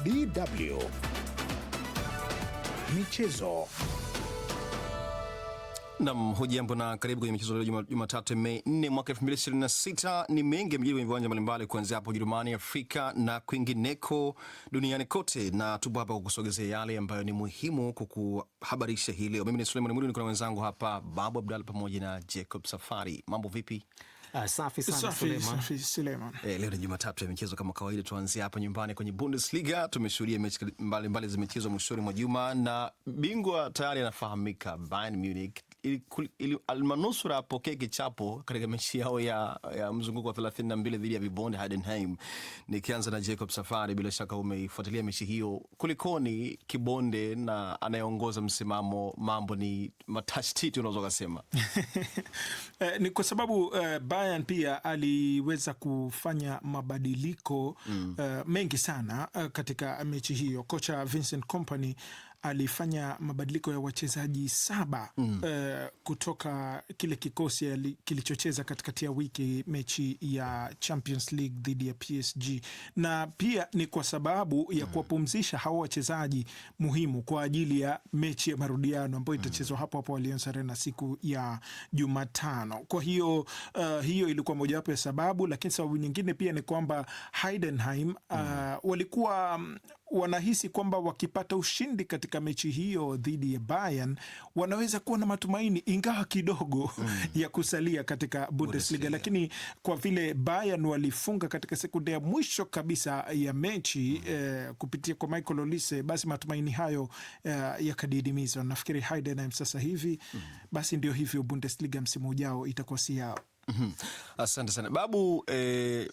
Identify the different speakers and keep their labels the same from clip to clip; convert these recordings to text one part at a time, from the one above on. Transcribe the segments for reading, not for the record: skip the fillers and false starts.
Speaker 1: DW Michezo.
Speaker 2: Nam, hujambo na karibu kwenye michezo leo Jumatatu Mei 4 mwaka 2026. Ni mengi mjini kwenye viwanja mbalimbali kuanzia hapo Ujerumani, Afrika na kwingineko duniani kote, na tupo hapa kukusogezea yale ambayo ni muhimu kukuhabarisha hii leo. Mimi ni Suleiman Mwalimu, niko na wenzangu hapa Babu Abdalla pamoja na Jacob Safari. Mambo vipi?
Speaker 3: Safi sana Suleiman.
Speaker 2: Leo ni Jumatatu ya michezo kama kawaida. Tuanzie hapa nyumbani kwenye Bundesliga. Tumeshuhudia mechi mbalimbali za michezo mwishoni mwa juma na bingwa tayari anafahamika, Bayern Munich almanusura apokee kichapo katika mechi yao ya mzunguko wa 32 dhidi ya vibonde Heidenheim. Nikianza na Jacob Safari, bila shaka umeifuatilia mechi hiyo. Kulikoni kibonde na anayeongoza msimamo, mambo ni matashtiti unaweza kusema?
Speaker 3: Ni kwa sababu Bayern pia aliweza kufanya mabadiliko mengi sana katika mechi hiyo. Kocha Vincent Kompany alifanya mabadiliko ya wachezaji 7 kutoka kile kikosi kilichocheza katikati ya wiki mechi ya Champions League dhidi ya PSG, na pia ni kwa sababu ya kuwapumzisha hao wachezaji muhimu kwa ajili ya mechi ya marudiano ambayo itachezwa hapo hapo Allianz Arena siku ya Jumatano. Kwa hiyo hiyo ilikuwa mojawapo ya sababu, lakini sababu nyingine pia ni kwamba Heidenheim walikuwa wanahisi kwamba wakipata ushindi katika mechi hiyo dhidi ya Bayern wanaweza kuwa na matumaini, ingawa kidogo, ya kusalia katika Bundesliga. Lakini kwa vile Bayern walifunga katika sekunde ya mwisho kabisa ya mechi kupitia kwa Michael Olise, basi matumaini hayo yakadidimizwa. Nafikiri Heidenheim sasa hivi basi ndio hivyo, Bundesliga msimu ujao itakuwa si yao.
Speaker 2: Asante sana Babu.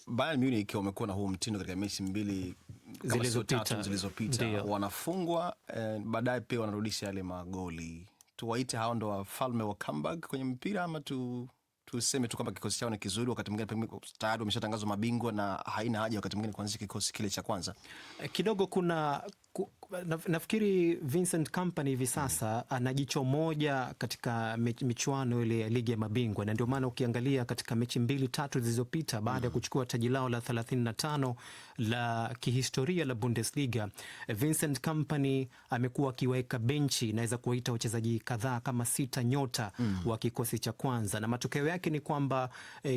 Speaker 2: Bayern Munich wamekuwa na huu mtindo katika mechi mbili zilizopita, wanafungwa baadaye pia wanarudisha yale magoli. Tuwaite hao ndo wafalme wa comeback kwenye mpira, ama tuseme tu kwamba kikosi chao ni kizuri, wakati mwingine tayari wameshatangazwa mabingwa na haina haja wakati mwingine kuanzisha kikosi kile cha kwanza?
Speaker 4: Kidogo nafikiri Vincent Kompany hivi sasa ana jicho moja katika michuano ile ya ligi ya mabingwa, na ndio maana ukiangalia katika mechi 2-3 zilizopita baada ya kuchukua taji lao la 35 la kihistoria la Bundesliga, Vincent Kompany amekuwa akiweka benchi, naweza kuwaita wachezaji kadhaa kama 6 nyota wa kikosi cha kwanza, na matokeo yake ni kwamba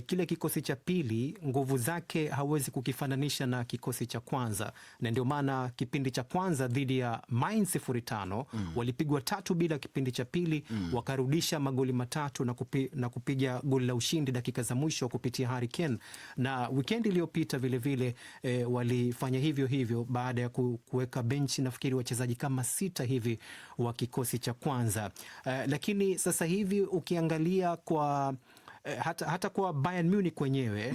Speaker 4: kile kikosi cha pili nguvu zake hawezi kukifananisha na kikosi cha kwanza, na ndio maana kipindi cha kwanza dhidi ya Mainz 05 walipigwa 3-0 kipindi cha pili, wakarudisha magoli 3 na kupiga goli la ushindi dakika za mwisho kupitia Harry Kane, na weekend iliyopita vile vile walifanya hivyo baada ya kuweka benchi nafikiri wachezaji kama 6 hivi wa kikosi cha kwanza. Lakini sasa hivi ukiangalia kwa hata kwa Bayern Munich wenyewe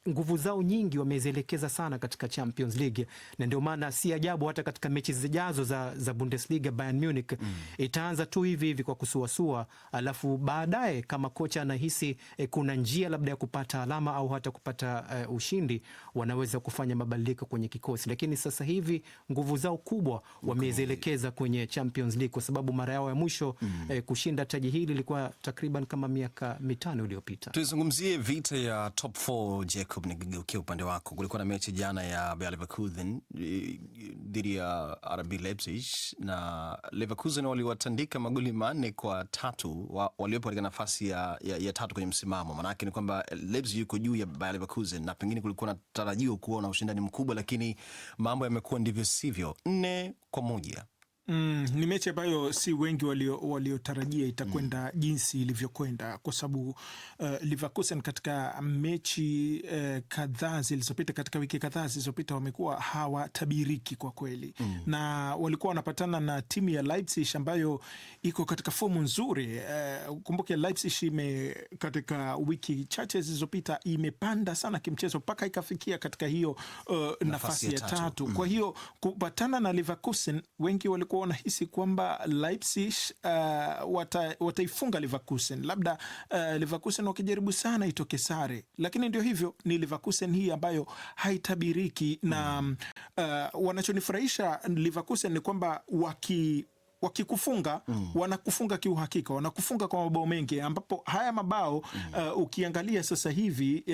Speaker 4: nguvu zao nyingi wamezielekeza sana katika Champions League, na ndio maana si ajabu hata katika mechi zijazo za Bundesliga Bayern Munich itaanza tu hivi kwa kusuasua, alafu baadaye kama kocha anahisi kuna njia labda ya kupata alama au hata kupata ushindi, wanaweza kufanya mabadiliko kwenye kikosi. Lakini sasa hivi nguvu zao kubwa wamezielekeza kwenye Champions League, kwa sababu mara yao ya mwisho kushinda taji hili ilikuwa takriban kama miaka 5 iliyopita.
Speaker 2: Tuzungumzie vita ya top 4. Jacob, nigeukia upande wako. Kulikuwa na mechi jana ya Bayer Leverkusen dhidi ya RB Leipzig, na Leverkusen waliwatandika magoli 4-3 waliopo katika nafasi ya tatu kwenye msimamo. Maana yake ni kwamba Leipzig yuko juu ya Bayer Leverkusen, na pengine kulikuwa na tarajio kuwa na ushindani mkubwa, lakini mambo yamekuwa ndivyo sivyo. 4-1.
Speaker 3: Ni mechi ambayo si wengi waliotarajia itakwenda jinsi ilivyokwenda, kwa sababu Leverkusen katika mechi kadhaa zilizopita, katika wiki kadhaa zilizopita, wamekuwa hawatabiriki kwa kweli, na walikuwa wanapatana na timu ya Leipzig ambayo iko katika fomu nzuri. Kumbuke Leipzig katika wiki chache zilizopita imepanda sana kimchezo mpaka ikafikia katika hiyo nafasi ya tatu. Kwa hiyo kupatana na Leverkusen, wengi walikuwa wanahisi kwamba Leipzig wataifunga Leverkusen, labda Leverkusen wakijaribu sana itoke sare, lakini ndio hivyo, ni Leverkusen hii ambayo haitabiriki. Na wanachonifurahisha Leverkusen ni kwamba wakikufunga wanakufunga kiuhakika, wanakufunga kwa mabao mengi, ambapo haya mabao ukiangalia sasa hivi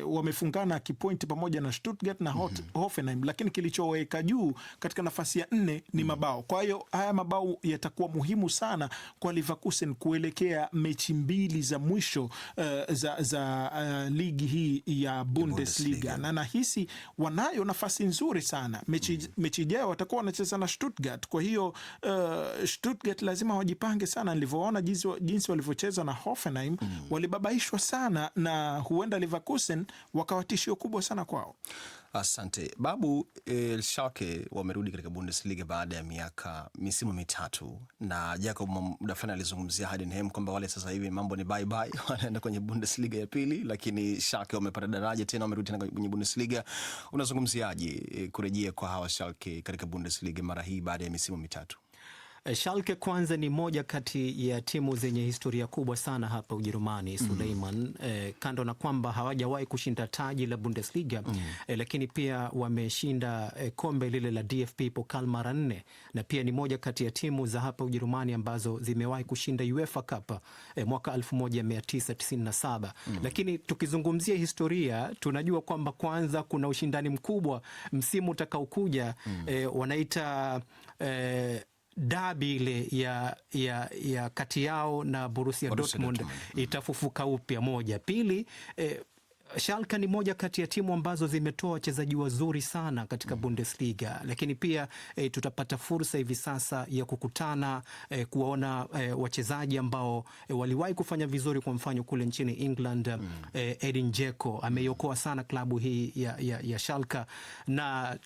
Speaker 3: wamefungana kipointi pamoja na Stuttgart na Hoffenheim, lakini kilichoweka juu katika nafasi ya 4 ni mabao. Kwa hiyo haya mabao yatakuwa muhimu sana kwa Leverkusen kuelekea mechi mbili za mwisho za ligi hii ya Bundesliga, na nahisi wanayo nafasi nzuri sana. Mechi ijayo watakuwa wanacheza na Stuttgart, kwa hiyo Stuttgart lazima wajipange sana. Nilivyoona jinsi walivyocheza na Hoffenheim, walibabaishwa sana, na huenda Leverkusen wakawa tishio kubwa sana kwao.
Speaker 2: Asante Babu. Schalke wamerudi katika Bundesliga baada ya misimu mitatu, na Jacob muda fulani alizungumzia Heidenheim kwamba wale sasa hivi mambo ni bye bye, wanaenda kwenye Bundesliga ya pili, lakini Schalke wamepata daraja tena, wamerudi tena kwenye Bundesliga. Unazungumziaje kurejea kwa hawa Schalke katika Bundesliga mara hii baada ya misimu mitatu?
Speaker 4: Schalke kwanza ni moja kati ya timu zenye historia kubwa sana hapa Ujerumani, Suleiman. Kando na kwamba hawajawahi kushinda taji la Bundesliga, lakini pia wameshinda kombe lile la DFB Pokal mara 4, na pia ni moja kati ya timu za hapa Ujerumani ambazo zimewahi kushinda UEFA Cup mwaka 1997. Lakini tukizungumzia historia, tunajua kwamba kwanza kuna ushindani mkubwa msimu utakaokuja, wanaita dabi ile ya kati yao na Borussia Dortmund itafufuka upya. Moja. Pili, Schalke ni moja kati ya timu ambazo zimetoa wachezaji wazuri sana katika Bundesliga, lakini pia tutapata fursa hivi sasa ya kukutana, kuwaona wachezaji ambao waliwahi kufanya vizuri, kwa mfano kule nchini England, Edin Dzeko ameiokoa sana klabu hii ya Schalke, na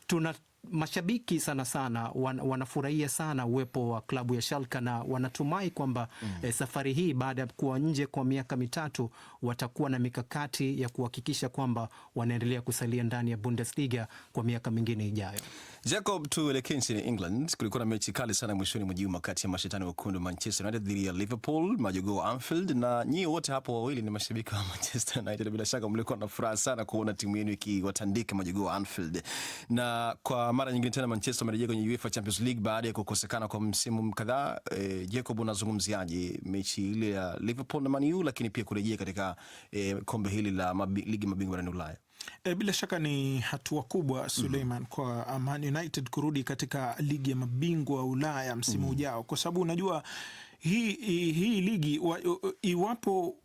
Speaker 4: mashabiki sana wanafurahia sana uwepo wa klabu ya Schalke, na wanatumai kwamba safari hii baada ya kuwa nje kwa miaka mitatu watakuwa na mikakati ya kuhakikisha kwamba wanaendelea kusalia ndani ya Bundesliga kwa miaka mingine ijayo.
Speaker 2: Jacob, tuelekee nchini England. Kulikuwa na mechi kali sana mwishoni mwa juma kati ya mashetani wekundu Manchester United dhidi ya Liverpool, majogoo Anfield, na nyie wote hapo wawili ni mashabiki wa Manchester United. Bila shaka mlikuwa na furaha sana kuona timu yenu ikiwatandika majogoo Anfield. Na kwa mara nyingine tena Manchester wamerejea kwenye UEFA Champions League baada ya kukosekana kwa msimu kadhaa. Jacob, unazungumziaje mechi ile ya Liverpool na Man U, lakini pia kurejea katika kombe hili la ligi mabingwa barani Ulaya?
Speaker 3: Bila shaka ni hatua kubwa, Suleiman, kwa Man United kurudi katika ligi ya mabingwa Ulaya msimu ujao, kwa sababu unajua hii ligi iwapo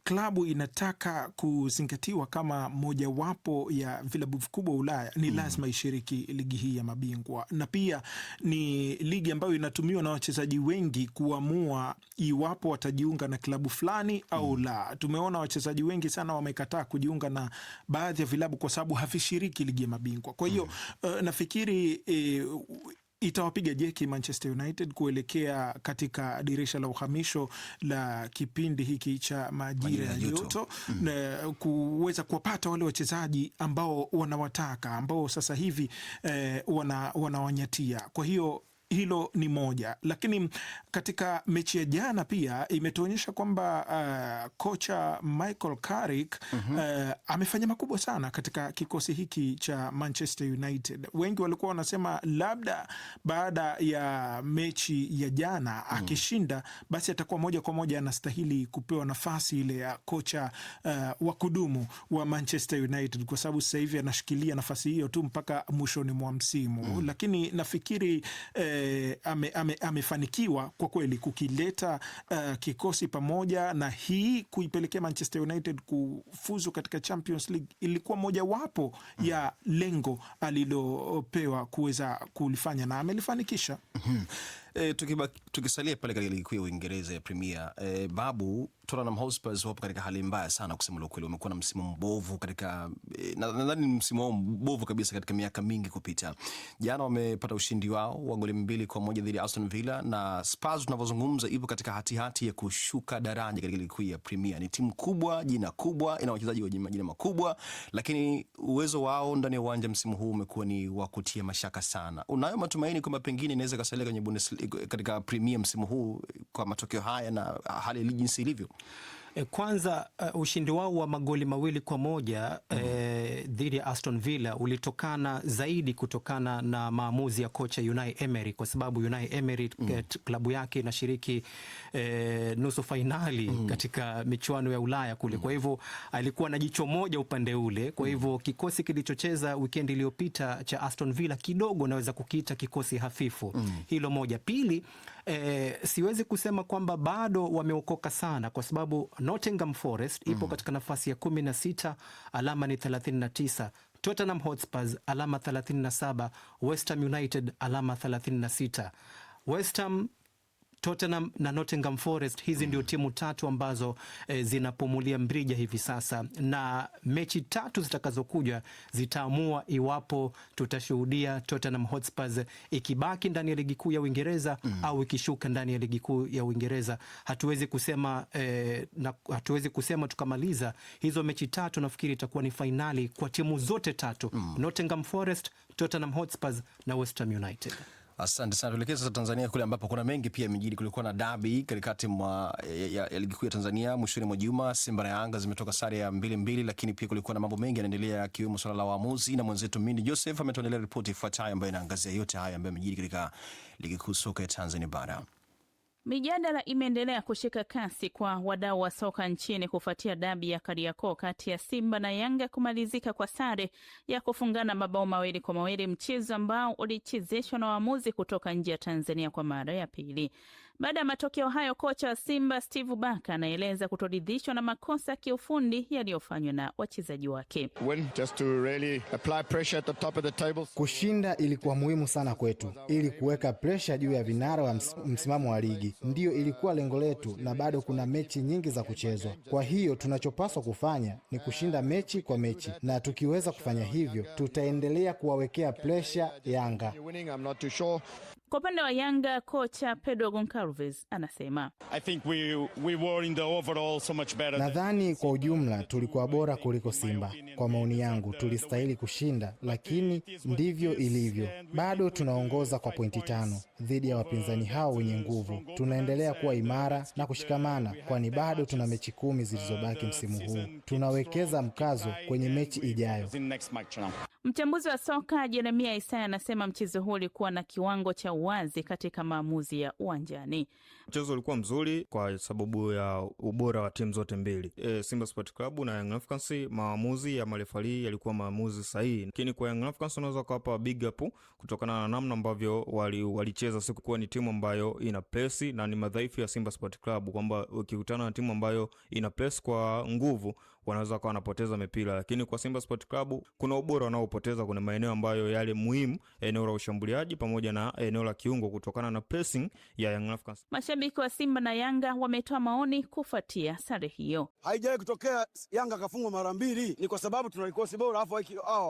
Speaker 3: klabu inataka kuzingatiwa kama mojawapo ya vilabu vikubwa Ulaya, ni lazima ishiriki ligi hii ya mabingwa, na pia ni ligi ambayo inatumiwa na wachezaji wengi kuamua iwapo watajiunga na klabu fulani au la. Tumeona wachezaji wengi sana wamekataa kujiunga na baadhi ya vilabu kwa sababu havishiriki ligi ya mabingwa. Kwa hiyo nafikiri itawapiga jeki Manchester United kuelekea katika dirisha la uhamisho la kipindi hiki cha majira ya joto, na kuweza kuwapata wale wachezaji ambao wanawataka, ambao sasa hivi wanawanyatia. Kwa hiyo hilo ni moja, lakini katika mechi ya jana pia imetuonyesha kwamba kocha Michael Carrick amefanya makubwa sana katika kikosi hiki cha Manchester United. Wengi walikuwa wanasema labda baada ya mechi ya jana akishinda, basi atakuwa moja kwa moja anastahili kupewa nafasi ile ya kocha wa kudumu wa Manchester United, kwa sababu sasa hivi anashikilia nafasi hiyo tu mpaka mwishoni mwa msimu. Lakini nafikiri amefanikiwa kwa kweli kukileta kikosi pamoja, na hii kuipelekea Manchester United kufuzu katika Champions League ilikuwa mojawapo ya lengo alilopewa kuweza kulifanya, na amelifanikisha.
Speaker 2: Tukisalia pale katika ligi kuu ya Uingereza ya Premier, Babu, Tottenham Hotspur wapo katika hali mbaya sana kusema ukweli. Wamekuwa na msimu mbovu katika nadhani msimu wao mbovu kabisa katika miaka mingi kupita. Jana wamepata ushindi wao wa goli 2-1 dhidi ya Aston Villa, na Spurs tunavyozungumza ipo katika hatihati ya kushuka daraja katika ligi kuu ya Premier. Ni timu kubwa, jina kubwa, ina wachezaji wenye majina makubwa, lakini uwezo wao ndani ya uwanja msimu huu umekuwa ni wa kutia mashaka sana. Unayo matumaini kwamba pengine inaweza kasalia kwenye Bundesliga katika Premier msimu huu kwa matokeo haya na hali jinsi ilivyo?
Speaker 4: Kwanza ushindi wao wa magoli 2-1 dhidi ya Aston Villa ulitokana zaidi kutokana na maamuzi ya kocha Unai Emery, kwa sababu Unai Emery klabu yake inashiriki nusu fainali katika michuano ya Ulaya kule. Kwa hivyo alikuwa na jicho moja upande ule. Kwa hivyo kikosi kilichocheza weekend iliyopita cha Aston Villa kidogo naweza kukiita kikosi hafifu. Hilo moja. Pili, siwezi kusema kwamba bado wameokoka sana, kwa sababu Nottingham Forest ipo katika nafasi ya 16, alama ni 39. Tottenham Hotspurs alama 37, West Ham United alama 36. West Ham, Tottenham na Nottingham Forest, hizi ndio timu tatu ambazo zinapumulia mrija hivi sasa, na mechi tatu zitakazokuja zitaamua iwapo tutashuhudia Tottenham Hotspurs ikibaki ndani ya ligi kuu ya Uingereza au ikishuka ndani ya ligi kuu ya Uingereza. Hatuwezi kusema tukamaliza hizo mechi tatu. Nafikiri itakuwa ni fainali kwa timu zote tatu, Nottingham Forest, Tottenham Hotspurs na West Ham United.
Speaker 2: Asante sana. Tuelekea sasa Tanzania kule ambapo kuna mengi pia mijini. Kulikuwa na dabi katikati ya ligi kuu ya Tanzania mwishoni mwa juma. Simba na Yanga zimetoka sare ya 2-2, lakini pia kulikuwa na mambo mengi yanaendelea, akiwemo swala la waamuzi, na mwenzetu Mindi Joseph ametuandalia ripoti ifuatayo ambayo inaangazia yote haya ambayo yamejiri katika ligi kuu soka ya Tanzania bara.
Speaker 1: Mijadala imeendelea kushika kasi kwa wadau wa soka nchini kufuatia dabi ya Kariakoo kati ya Simba na Yanga kumalizika kwa sare ya kufungana mabao 2-2, mchezo ambao ulichezeshwa na waamuzi kutoka nje ya Tanzania kwa mara ya pili. Baada ya matokeo hayo, kocha wa Simba Steve Baka anaeleza kutoridhishwa na makosa ya kiufundi yaliyofanywa na wachezaji wake.
Speaker 5: Kushinda ilikuwa muhimu sana kwetu ili kuweka pressure juu ya vinara wa msimamo wa ligi. Ndiyo ilikuwa lengo letu, na bado kuna mechi nyingi za kuchezwa. Kwa hiyo tunachopaswa kufanya ni kushinda mechi kwa mechi, na tukiweza kufanya hivyo tutaendelea kuwawekea pressure Yanga.
Speaker 1: Kwa upande wa Yanga, kocha Pedro Goncalves anasema,
Speaker 5: nadhani kwa ujumla tulikuwa bora kuliko Simba. Kwa maoni yangu tulistahili kushinda, lakini ndivyo ilivyo. Bado tunaongoza kwa pointi 5 dhidi ya wapinzani hao wenye nguvu. Tunaendelea kuwa imara na kushikamana, kwani bado tuna mechi 10 zilizobaki msimu huu. Tunawekeza mkazo kwenye mechi ijayo.
Speaker 1: Mchambuzi wa soka Jeremia Isaya anasema mchezo huu ulikuwa na kiwango cha uwazi katika maamuzi ya uwanjani.
Speaker 6: Mchezo ulikuwa mzuri kwa sababu ya ubora wa timu zote mbili. Simba Sport Club na Young Africans, maamuzi ya marefali yalikuwa maamuzi sahihi. Lakini kwa Young Africans unaweza kuwapa big up kutokana na namna ambavyo walicheza. Siku kuwa ni timu ambayo ina press, na ni madhaifu ya Simba Sport Club kwamba ukikutana na timu ambayo ina press kwa nguvu wanaweza kuwa wanapoteza mipira. Lakini kwa Simba Sport Club kuna ubora wanaopoteza kwenye maeneo ambayo yale muhimu, eneo la ushambuliaji pamoja na eneo la kiungo, kutokana na pressing ya Young Africans.
Speaker 1: Mashabiki wa Simba na Yanga wametoa maoni kufuatia sare hiyo.
Speaker 7: Haijawahi kutokea Yanga kafungwa mara 2, ni kwa sababu tuna kikosi bora afu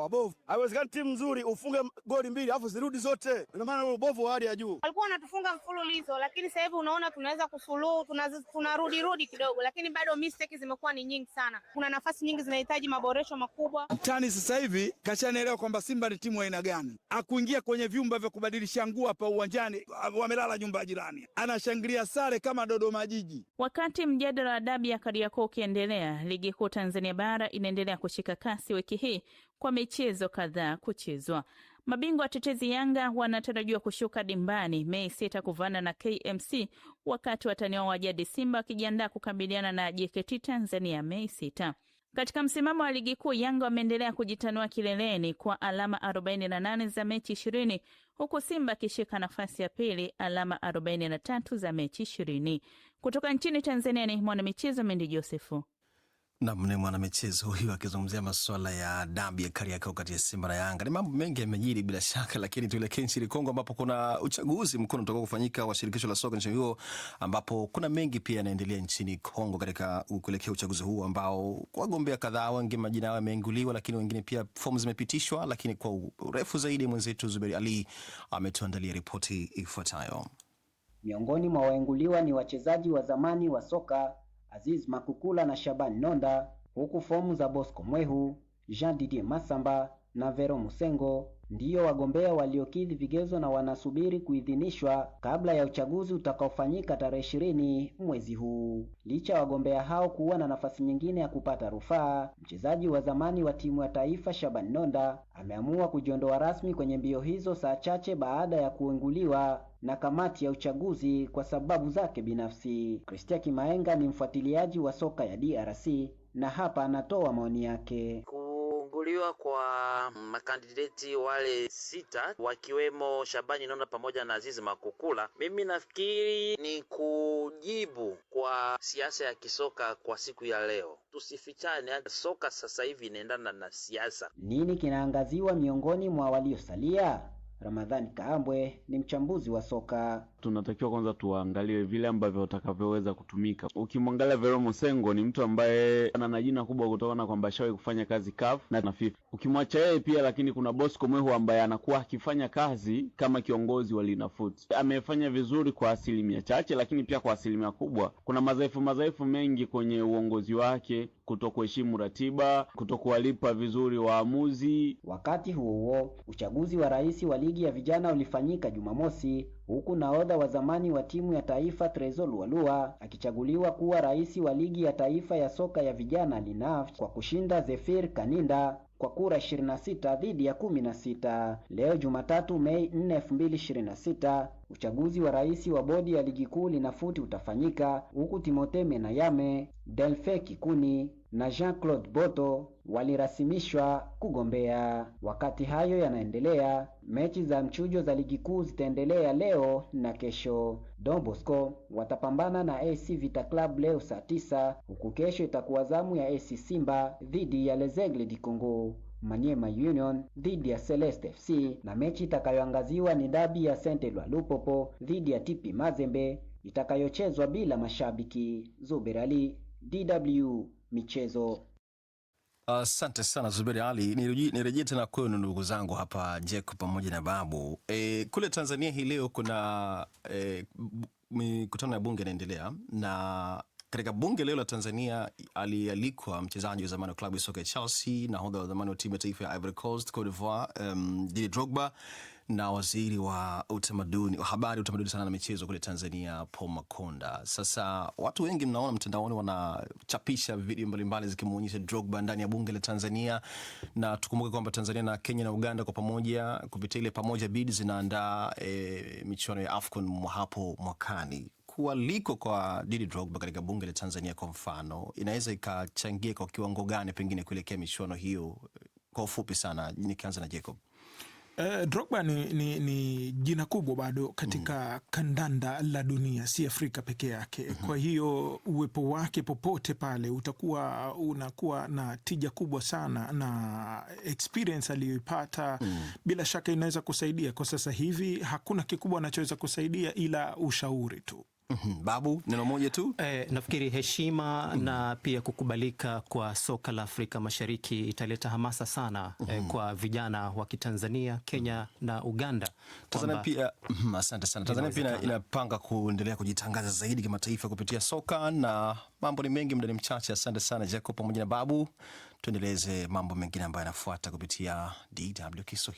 Speaker 7: abovu. Haiwezekani timu nzuri ufunge goli 2 afu zirudi zote. Ina maana ubovu wa hali ya juu.
Speaker 8: Walikuwa wanatufunga mfululizo, lakini sasa hivi unaona tunaweza kusuluhu, tunarudi kidogo, lakini bado mistake zimekuwa ni nyingi sana. Kuna nafasi nyingi zinahitaji maboresho makubwa.
Speaker 7: Mtani sasa hivi kashanaelewa kwamba Simba ni timu aina gani. Akuingia kwenye vyumba vya kubadilisha nguo hapa uwanjani, wamelala nyumba ya jirani. Anashangilia sare kama Dodoma Jiji.
Speaker 1: Wakati mjadala wa dabi ya Kariakoo ukiendelea, ligi kuu Tanzania bara inaendelea kushika kasi wiki hii kwa michezo kadhaa kuchezwa. Mabingwa watetezi Yanga wanatarajiwa kushuka dimbani Mei 6 kuvana na KMC, wakati watani wao wa jadi Simba wakijiandaa kukabiliana na JKT Tanzania Mei 6. Katika msimamo wa ligi kuu, Yanga wameendelea kujitanua kileleni kwa alama 48 za mechi 20, huku Simba akishika nafasi ya pili alama 43 za mechi 20. Kutoka nchini Tanzania ni mwanamichezo Mindi Joseph.
Speaker 2: Naam, ni mwanamichezo huyu akizungumzia masuala ya dabi ya Kariakoo kati ya Simba na Yanga. Ni mambo mengi yamejiri bila shaka, lakini tuelekee nchini Kongo ambapo kuna uchaguzi mkuu utakao kufanyika wa shirikisho la soka nchini huo, ambapo kuna mengi pia yanaendelea nchini Kongo katika kuelekea uchaguzi huu ambao wagombea kadhaa wengi majina yao yameinguliwa, lakini wengine pia fomu zimepitishwa. Lakini kwa urefu zaidi mwenzetu Zuberi Ali ametuandalia ripoti ifuatayo.
Speaker 9: Miongoni mwa wainguliwa ni wachezaji wa zamani wa soka Aziz Makukula na Shaban Nonda, huku fomu za Bosco Mwehu, Jean Didier Masamba na Vero Musengo ndiyo wagombea waliokidhi vigezo na wanasubiri kuidhinishwa kabla ya uchaguzi utakaofanyika tarehe 20 mwezi huu. Licha ya wagombea hao kuwa na nafasi nyingine ya kupata rufaa, mchezaji wa zamani wa timu ya taifa Shaban Nonda ameamua kujiondoa rasmi kwenye mbio hizo saa chache baada ya kuenguliwa na kamati ya uchaguzi kwa sababu zake binafsi. Christian Kimaenga ni mfuatiliaji wa soka ya DRC na hapa anatoa maoni yake.
Speaker 10: Kuenguliwa kwa makandideti wale 6 wakiwemo Shabani Nonda pamoja na Azizi Makukula, mimi nafikiri ni kujibu kwa siasa ya kisoka kwa siku ya leo. Tusifichane, soka sasa hivi inaendana na siasa.
Speaker 9: Nini kinaangaziwa miongoni mwa waliosalia? Ramadhani Kaambwe ni mchambuzi wa soka.
Speaker 11: Tunatakiwa kwanza tuangalie vile ambavyo utakavyoweza kutumika. Ukimwangalia Vero Musengo ni mtu ambaye ana jina kubwa kutokana kwamba ashawahi kufanya kazi CAF na FIFA. Ukimwacha yeye pia, lakini kuna Bosco Mwehu ambaye anakuwa akifanya kazi kama kiongozi wa Linafoot. Amefanya vizuri kwa asilimia chache, lakini pia kwa asilimia kubwa kuna madhaifu mengi kwenye uongozi wake, kutokuheshimu ratiba, kutokuwalipa vizuri waamuzi.
Speaker 9: Wakati huo uchaguzi wa rais wa ligi ya vijana ulifanyika Jumamosi, huku nahodha wa zamani wa timu ya taifa Trezor Lualua akichaguliwa kuwa rais wa ligi ya taifa ya soka ya vijana Linaf kwa kushinda Zefir Kaninda kwa kura 26 dhidi ya 16. Leo Jumatatu Mei 4, 2026, uchaguzi wa rais wa bodi ya ligi kuu Linafoot utafanyika, huku Timothée Menayame, Delphin Kikuni na Jean-Claude Boto walirasimishwa kugombea. Wakati hayo yanaendelea, mechi za mchujo za ligi kuu zitaendelea leo na kesho. Don Bosco watapambana na AC Vita Club leo saa 9, huku kesho itakuwa zamu ya AC Simba dhidi ya Les Aigles du Congo, Maniema Union dhidi ya Celeste FC, na mechi itakayoangaziwa ni dabi ya Saint-Eloi Lupopo dhidi ya TP Mazembe itakayochezwa bila mashabiki. Zuber Ali, DW Michezo.
Speaker 2: Asante sana Zuberi Ali. Nirejee tena kwenu ndugu zangu hapa Jacob pamoja na Babu. Kule Tanzania hii leo kuna mikutano ya bunge inaendelea, na katika bunge leo la Tanzania alialikwa mchezaji wa zamani wa klabu ya soka ya Chelsea, nahodha wa zamani wa timu ya taifa ya Ivory Coast, Cote d'Ivoire, Didier Drogba, na waziri wa habari, utamaduni sana na michezo kule Tanzania, Paul Makonda. Sasa watu wengi mnaona mtandaoni wanachapisha video mbalimbali zikimuonyesha Drogba ndani ya bunge la Tanzania, na tukumbuke kwamba Tanzania na Kenya na Uganda kwa pamoja kupitia ile pamoja bid zinaandaa michuano ya AFCON hapo mwakani. Kualiko kwa Didier Drogba katika bunge la Tanzania kwa mfano, inaweza ikachangia kwa kiwango gani pengine kuelekea michuano hiyo? Kwa ufupi sana, nikianza na Jacob.
Speaker 3: Drogba ni jina kubwa bado katika kandanda la dunia, si Afrika peke yake. Kwa hiyo uwepo wake popote pale unakuwa na tija kubwa sana, na experience aliyoipata bila shaka inaweza kusaidia. Kwa sasa hivi hakuna kikubwa anachoweza kusaidia ila ushauri tu.
Speaker 2: Babu, neno moja tu.
Speaker 4: Nafikiri heshima na pia kukubalika kwa soka la Afrika Mashariki italeta hamasa sana kwa vijana wa Kitanzania, Kenya na Uganda.
Speaker 2: Tanzania pia, asante sana. Tanzania pia inapanga kuendelea kujitangaza zaidi kimataifa kupitia soka, na mambo ni mengi, muda ni mchache. Asante sana Jacob pamoja na Babu. Tuendeleze mambo mengine ambayo yanafuata kupitia DW Kiswahili.